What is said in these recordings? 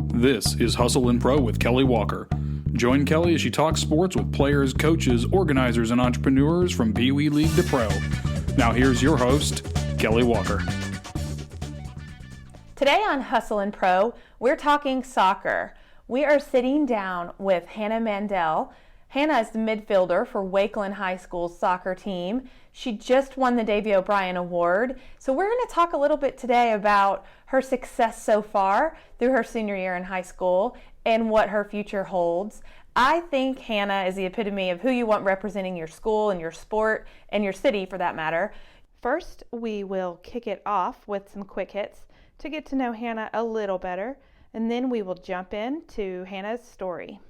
This is Hustle and Pro with Kelly Walker. Join Kelly as she talks sports with players, coaches, organizers, and entrepreneurs from Pee Wee League to Pro. Now here's your host, Kelly Walker. Today on Hustle and Pro, we're talking soccer. We are sitting down with Hannah Mandell. Hannah is the midfielder for Wakeland High School's soccer team. She just won the Davey O'Brien Award. So we're going to talk a little bit today about her success so far through her senior year in high school and what her future holds. I think Hannah is the epitome of who you want representing your school and your sport and your city for that matter. First, we will kick it off with some quick hits to get to know Hannah a little better, and then we will jump into Hannah's story.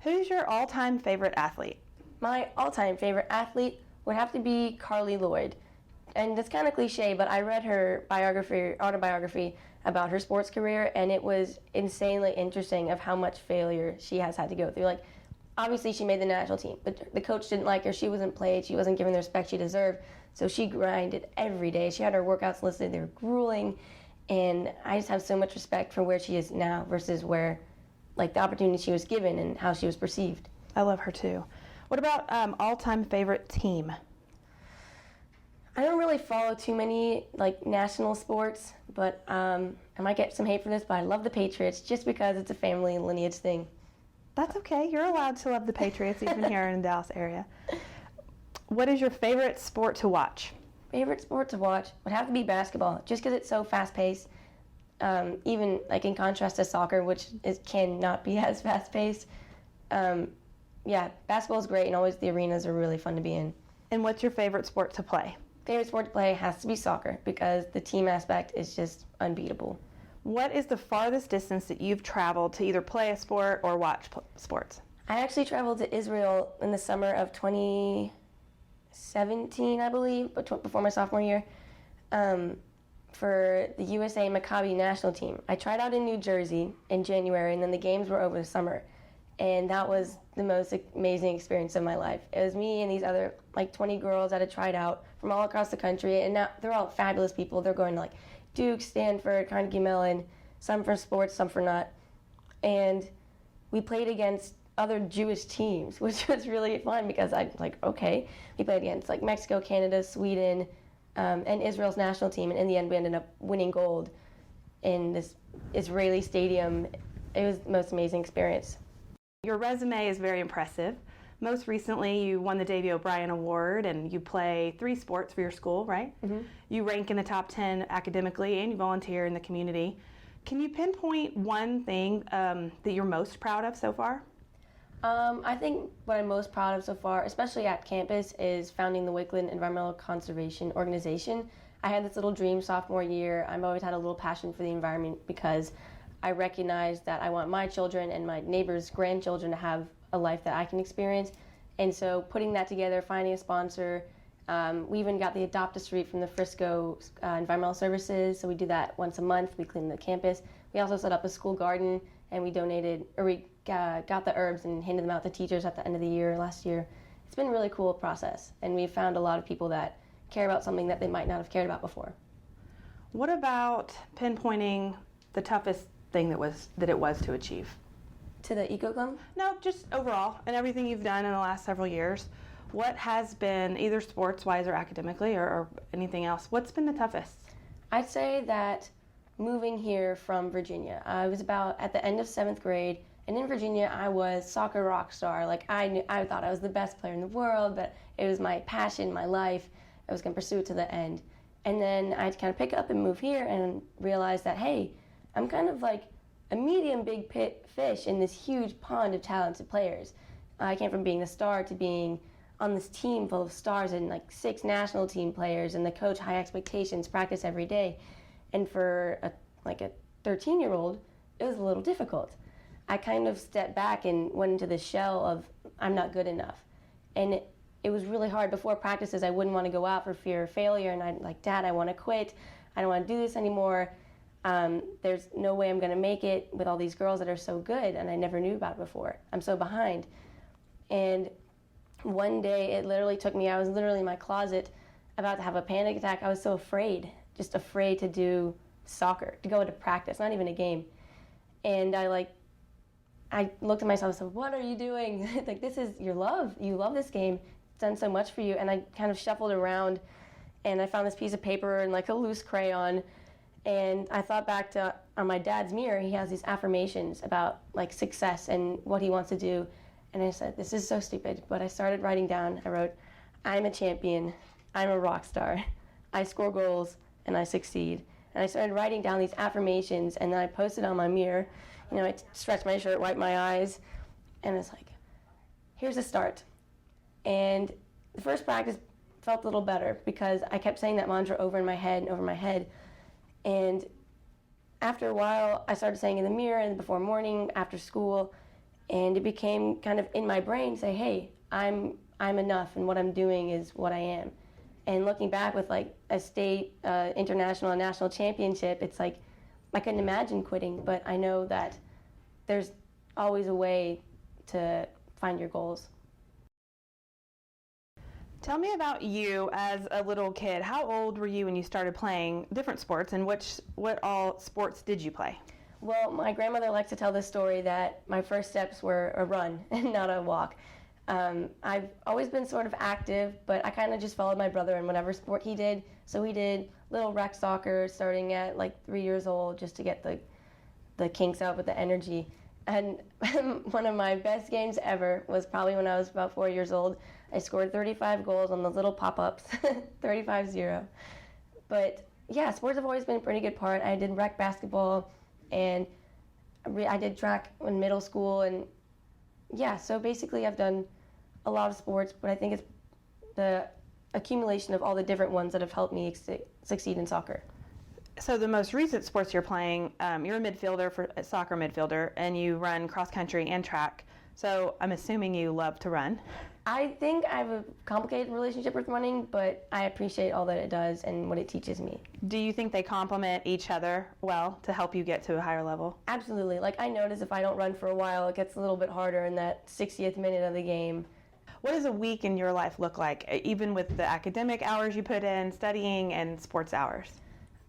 Who's your all-time favorite athlete? My all-time favorite athlete would have to be Carly Lloyd. And that's kind of cliche, but I read her autobiography about her sports career, and it was insanely interesting of how much failure she has had to go through. Like, obviously she made the national team, but the coach didn't like her. She wasn't played. She wasn't given the respect she deserved. So she grinded every day. She had her workouts listed. They were grueling. And I just have so much respect for where she is now versus where, like, the opportunity she was given and how she was perceived. I love her too. What about all-time favorite team? I don't really follow too many, like, national sports, but I might get some hate for this, but I love the Patriots just because it's a family and lineage thing. That's okay. You're allowed to love the Patriots even here in the Dallas area. What is your favorite sport to watch? Favorite sport to watch would have to be basketball, just because it's so fast-paced. Even, like, in contrast to soccer, which cannot be as fast-paced. Yeah, basketball is great, and always the arenas are really fun to be in. And what's your favorite sport to play? Favorite sport to play has to be soccer, because the team aspect is just unbeatable. What is the farthest distance that you've traveled to either play a sport or watch sports? I actually traveled to Israel in the summer of 2017, I believe, before my sophomore year, for the USA Maccabi national team. I tried out in New Jersey in January, and then the games were over the summer. And that was the most amazing experience of my life. It was me and these other, like, 20 girls that had tried out from all across the country, and now they're all fabulous people. They're going to, like, Duke, Stanford, Carnegie Mellon, some for sports, some for not. And we played against other Jewish teams, which was really fun because I was like, okay. We played against, like, Mexico, Canada, Sweden, and Israel's national team. And in the end, we ended up winning gold in this Israeli stadium. It was the most amazing experience. Your resume is very impressive. Most recently, you won the Davey O'Brien Award, and you play 3 sports for your school, right? Mm-hmm. You rank in the top 10 academically, and you volunteer in the community. Can you pinpoint one thing that you're most proud of so far? I think what I'm most proud of so far, especially at campus, is founding the Wakeland Environmental Conservation Organization. I had this little dream sophomore year. I've always had a little passion for the environment because I recognize that I want my children and my neighbors' grandchildren to have a life that I can experience. And so putting that together, finding a sponsor, we even got the Adopt-A-Street from the Frisco Environmental Services, so we do that once a month. We clean the campus. We also set up a school garden, and we got the herbs and handed them out to teachers at the end of the year last year. It's been a really cool process, and we've found a lot of people that care about something that they might not have cared about before. What about pinpointing the toughest thing that it was to achieve? To the Eco Club? No, just overall, and everything you've done in the last several years. What has been, either sports-wise or academically or anything else, what's been the toughest? I'd say that moving here from Virginia, I was about at the end of 7th grade, and in Virginia I was soccer rock star. Like, I thought I was the best player in the world, but it was my passion, my life. I was going to pursue it to the end. And then I'd kind of pick up and move here and realize that, hey, I'm kind of like a medium big fish in this huge pond of talented players. I came from being the star to being on this team full of stars and, like, 6 national team players, and the coach high expectations, practice every day. And for a 13-year-old, it was a little difficult. I kind of stepped back and went into the shell of I'm not good enough. And it was really hard. Before practices, I wouldn't want to go out for fear of failure, and I'd like, Dad, I want to quit. I don't want to do this anymore. There's no way I'm going to make it with all these girls that are so good, and I never knew about it before. I'm so behind. And one day, it literally took me, I was literally in my closet about to have a panic attack. I was so afraid, just afraid to do soccer, to go into practice, not even a game. And I looked at myself and said, what are you doing? Like, this is your love. You love this game. It's done so much for you. And I kind of shuffled around, and I found this piece of paper and like a loose crayon. And I thought back to on my dad's mirror, he has these affirmations about like success and what he wants to do. And I said, this is so stupid. But I started writing down, I wrote, I'm a champion. I'm a rock star. I score goals and I succeed. And I started writing down these affirmations, and then I posted on my mirror. You know, I stretched my shirt, wiped my eyes, and it's like, here's a start. And the first practice felt a little better because I kept saying that mantra over in my head and over my head. And after a while, I started saying in the mirror and before morning, after school, and it became kind of in my brain, say, hey, I'm enough, and what I'm doing is what I am. And looking back with like a state, international, and national championship, it's like I couldn't imagine quitting, but I know that there's always a way to find your goals. Tell me about you as a little kid. How old were you when you started playing different sports, and what all sports did you play? Well, my grandmother likes to tell this story that my first steps were a run and not a walk. I've always been sort of active, but I kind of just followed my brother in whatever sport he did. So we did little rec soccer starting at like 3 years old just to get the kinks out with the energy. And one of my best games ever was probably when I was about 4 years old. I scored 35 goals on those little pop-ups, 35-0. But yeah, sports have always been a pretty good part. I did rec basketball, and I did track in middle school, and yeah, so basically I've done a lot of sports, but I think it's the accumulation of all the different ones that have helped me succeed in soccer. So the most recent sports you're playing, you're a midfielder, a soccer midfielder, and you run cross country and track. So I'm assuming you love to run. I think I have a complicated relationship with running, but I appreciate all that it does and what it teaches me. Do you think they complement each other well to help you get to a higher level? Absolutely. Like, I notice if I don't run for a while, it gets a little bit harder in that 60th minute of the game. What does a week in your life look like, even with the academic hours you put in, studying, and sports hours?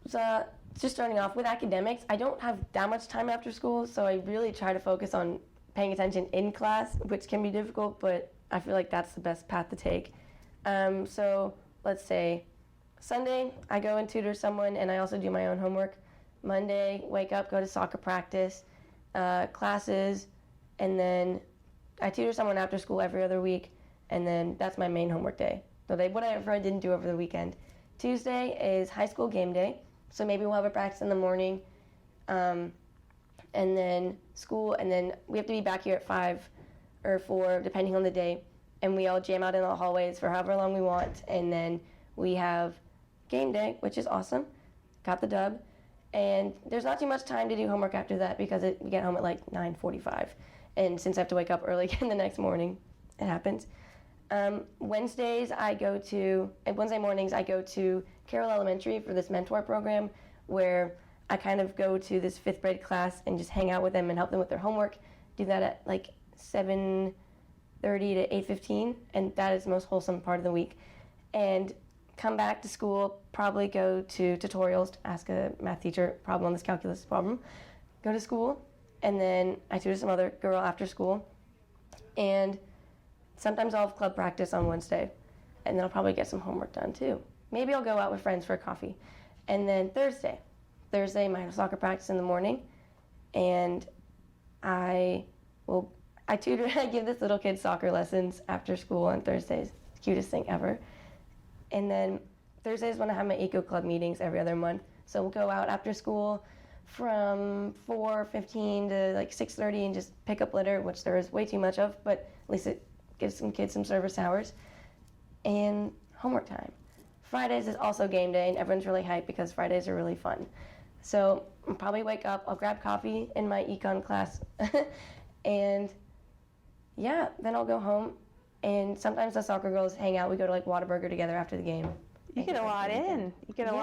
So just starting off with academics, I don't have that much time after school, so I really try to focus on paying attention in class, which can be difficult, but I feel like that's the best path to take. So let's say Sunday, I go and tutor someone, and I also do my own homework. Monday, wake up, go to soccer practice, classes, and then I tutor someone after school every other week, and then that's my main homework day. So whatever I didn't do over the weekend. Tuesday is high school game day, so maybe we'll have a practice in the morning, and then school, and then we have to be back here at 5 or 4, depending on the day, and we all jam out in the hallways for however long we want, and then we have game day, which is awesome. Got the dub, and there's not too much time to do homework after that because we get home at like 9:45, and since I have to wake up early again the next morning, it happens. Wednesday mornings I go to Carroll Elementary for this mentor program where I kind of go to this 5th grade class and just hang out with them and help them with their homework. Do that at like 7:30 to 8:15, and that is the most wholesome part of the week. And come back to school, probably go to tutorials to ask a math teacher problem on this calculus problem. Go to school, and then I tutor some other girl after school. And sometimes I'll have club practice on Wednesday, and then I'll probably get some homework done too. Maybe I'll go out with friends for a coffee. And then Thursday, my soccer practice in the morning, and I give this little kid soccer lessons after school on Thursdays. Cutest thing ever. And then Thursdays when I have my eco club meetings every other month. So we'll go out after school from 4:15 to like 6:30 and just pick up litter, which there is way too much of, but at least it gives some kids some service hours. And homework time. Fridays is also game day, and everyone's really hyped because Fridays are really fun. So I'll probably wake up, I'll grab coffee in my econ class, and yeah, then I'll go home, and sometimes the soccer girls hang out. We go to like Whataburger together after the game. You get a lot in. You get a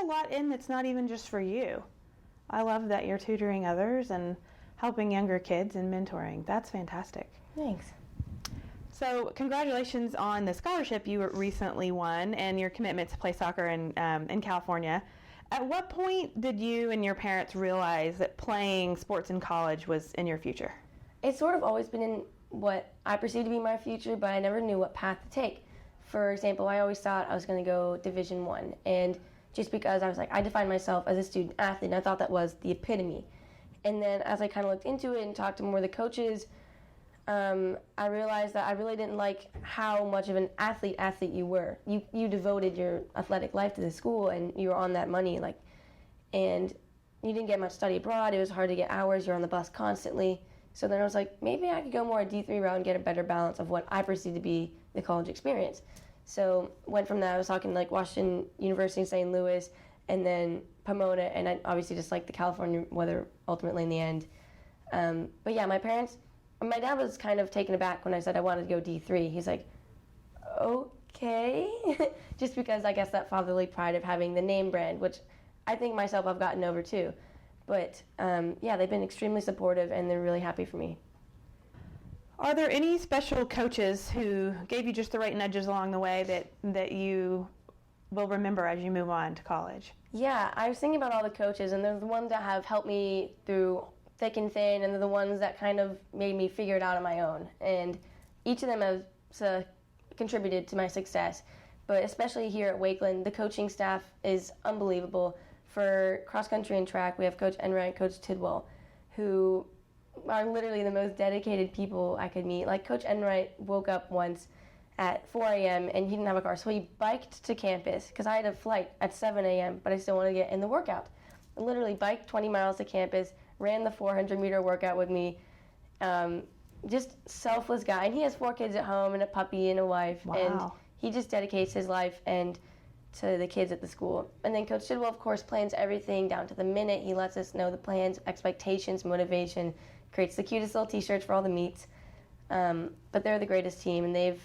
lot in that's not even just for you. I love that you're tutoring others and helping younger kids and mentoring. That's fantastic. Thanks. So congratulations on the scholarship you recently won and your commitment to play soccer in California. At what point did you and your parents realize that playing sports in college was in your future? It's sort of always been in what I perceived to be my future, but I never knew what path to take. For example, I always thought I was going to go Division I, and just because I was like, I defined myself as a student athlete, and I thought that was the epitome. And then as I kind of looked into it and talked to more of the coaches, I realized that I really didn't like how much of an athlete you were. You devoted your athletic life to the school, and you were on that money, and you didn't get much study abroad. It was hard to get hours. You're on the bus constantly. So then I was like, maybe I could go more a D3 route and get a better balance of what I perceive to be the college experience. So went from that. I was talking Washington University in St. Louis, and then Pomona, and I obviously just liked the California weather ultimately in the end. But yeah, my dad was kind of taken aback when I said I wanted to go D3. He's like, okay, just because I guess that fatherly pride of having the name brand, which I think myself I've gotten over too. But yeah, they've been extremely supportive, and they're really happy for me. Are there any special coaches who gave you just the right nudges along the way that you will remember as you move on to college? Yeah, I was thinking about all the coaches, and they're the ones that have helped me through thick and thin, and they're the ones that kind of made me figure it out on my own. And each of them has contributed to my success. But especially here at Wakeland, the coaching staff is unbelievable. For cross country and track, we have Coach Enright, Coach Tidwell, who are literally the most dedicated people I could meet. Coach Enright woke up once at 4 a.m. and he didn't have a car, so he biked to campus because I had a flight at 7 a.m., but I still wanted to get in the workout. I literally biked 20 miles to campus, ran the 400-meter workout with me. Just selfless guy. And he has 4 kids at home and a puppy and a wife. Wow. And he just dedicates his life and to the kids at the school. And then Coach Tidwell, of course, plans everything down to the minute. He lets us know the plans, expectations, motivation, creates the cutest little t-shirts for all the meets. But they're the greatest team, and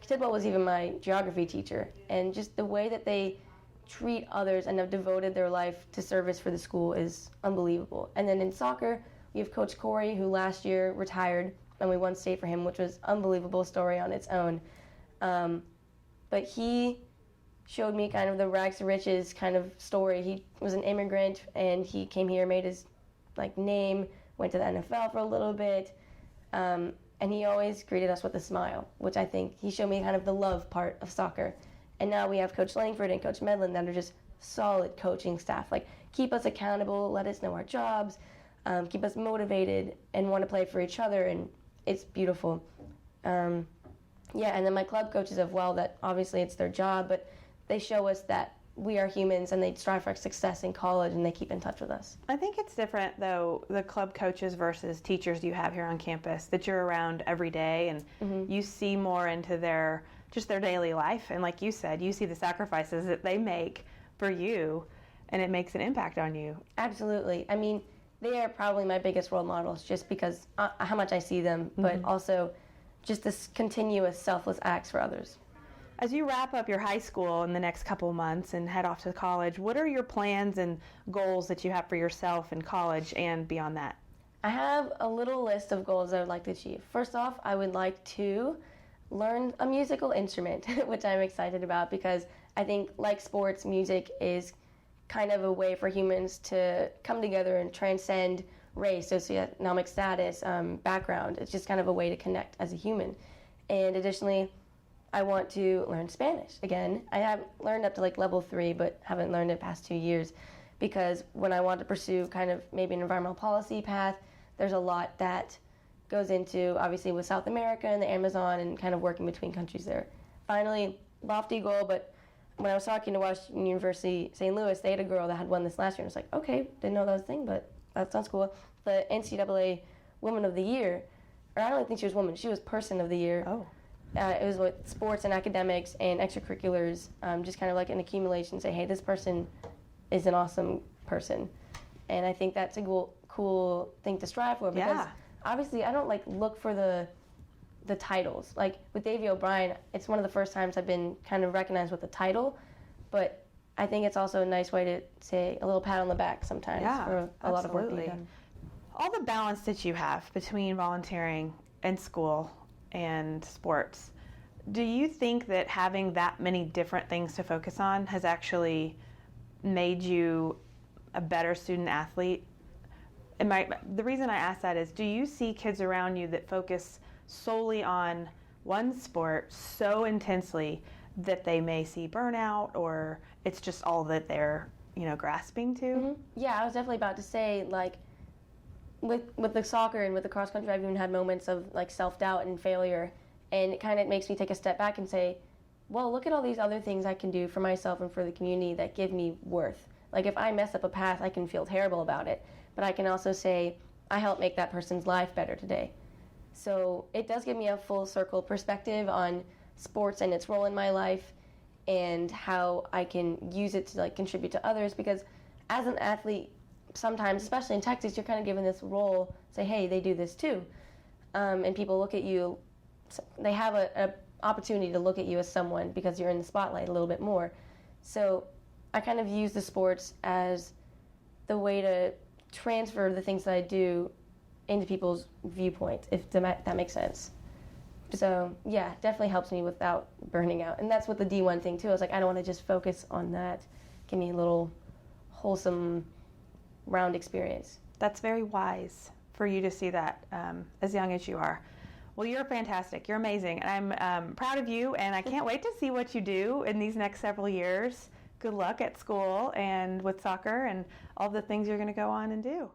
Tidwell was even my geography teacher, and just the way that they treat others and have devoted their life to service for the school is unbelievable. And then in soccer, we have Coach Corey, who last year retired, and we won state for him, which was an unbelievable story on its own. But he showed me kind of the rags to riches kind of story. He was an immigrant, and he came here, made his name, went to the NFL for a little bit, and he always greeted us with a smile, which I think he showed me kind of the love part of soccer. And now we have Coach Langford and Coach Medlin that are just solid coaching staff. Keep us accountable, let us know our jobs, keep us motivated, and want to play for each other, and it's beautiful. Yeah, and then my club coaches as well, that obviously it's their job, but they show us that we are humans, and they strive for success in college, and they keep in touch with us. I think it's different, though, the club coaches versus teachers you have here on campus, that you're around every day, and you see more into their daily life. And like you said, you see the sacrifices that they make for you, and it makes an impact on you. Absolutely. I mean, they are probably my biggest role models just because how much I see them, but also just this continuous selfless acts for others. As you wrap up your high school in the next couple of months and head off to college, what are your plans and goals that you have for yourself in college and beyond that? I have a little list of goals I would like to achieve. First off, I would like to learn a musical instrument, which I'm excited about because I think, like sports, music is kind of a way for humans to come together and transcend race, socioeconomic status, background. It's just kind of a way to connect as a human. And additionally, I want to learn Spanish again. I have learned up to level 3, but haven't learned it past 2 years because when I want to pursue kind of maybe an environmental policy path, there's a lot that goes into, obviously, with South America and the Amazon and kind of working between countries there. Finally, lofty goal, but when I was talking to Washington University, St. Louis, they had a girl that had won this last year, and I was like, okay, didn't know that was a thing, but that sounds cool. The NCAA Woman of the Year, or I don't even think she was woman, she was Person of the Year. Oh. It was with sports and academics and extracurriculars, just kind of an accumulation, say, hey, this person is an awesome person. And I think that's a cool thing to strive for because obviously I don't look for the titles. With Davey O'Brien, it's one of the first times I've been kind of recognized with a title, but I think it's also a nice way to say a little pat on the back sometimes for a lot of work that you've done. All the balance that you have between volunteering and school and sports, do you think that having that many different things to focus on has actually made you a better student athlete? The reason I ask that is, do you see kids around you that focus solely on one sport so intensely that they may see burnout, or it's just all that they're, grasping to? Mm-hmm. Yeah, I was definitely about to say, like, with the soccer and with the cross country, I've even had moments of like self-doubt and failure, and it kind of makes me take a step back and say, well, look at all these other things I can do for myself and for the community that give me worth. Like, if I mess up a pass, I can feel terrible about it, but I can also say, I helped make that person's life better today. So it does give me a full circle perspective on sports and its role in my life, and how I can use it to like contribute to others, because as an athlete, sometimes, especially in Texas, you're kind of given this role, say, hey, they do this too. And people look at you, they have a opportunity to look at you as someone because you're in the spotlight a little bit more. So I kind of use the sports as the way to transfer the things that I do into people's viewpoint, if that makes sense. So yeah, definitely helps me without burning out. And that's what the D1 thing too. I was like, I don't want to just focus on that. Give me a little wholesome round experience. That's very wise for you to see that as young as you are. Well, you're fantastic. You're amazing. And I'm proud of you, and I can't wait to see what you do in these next several years. Good luck at school and with soccer and all the things you're going to go on and do.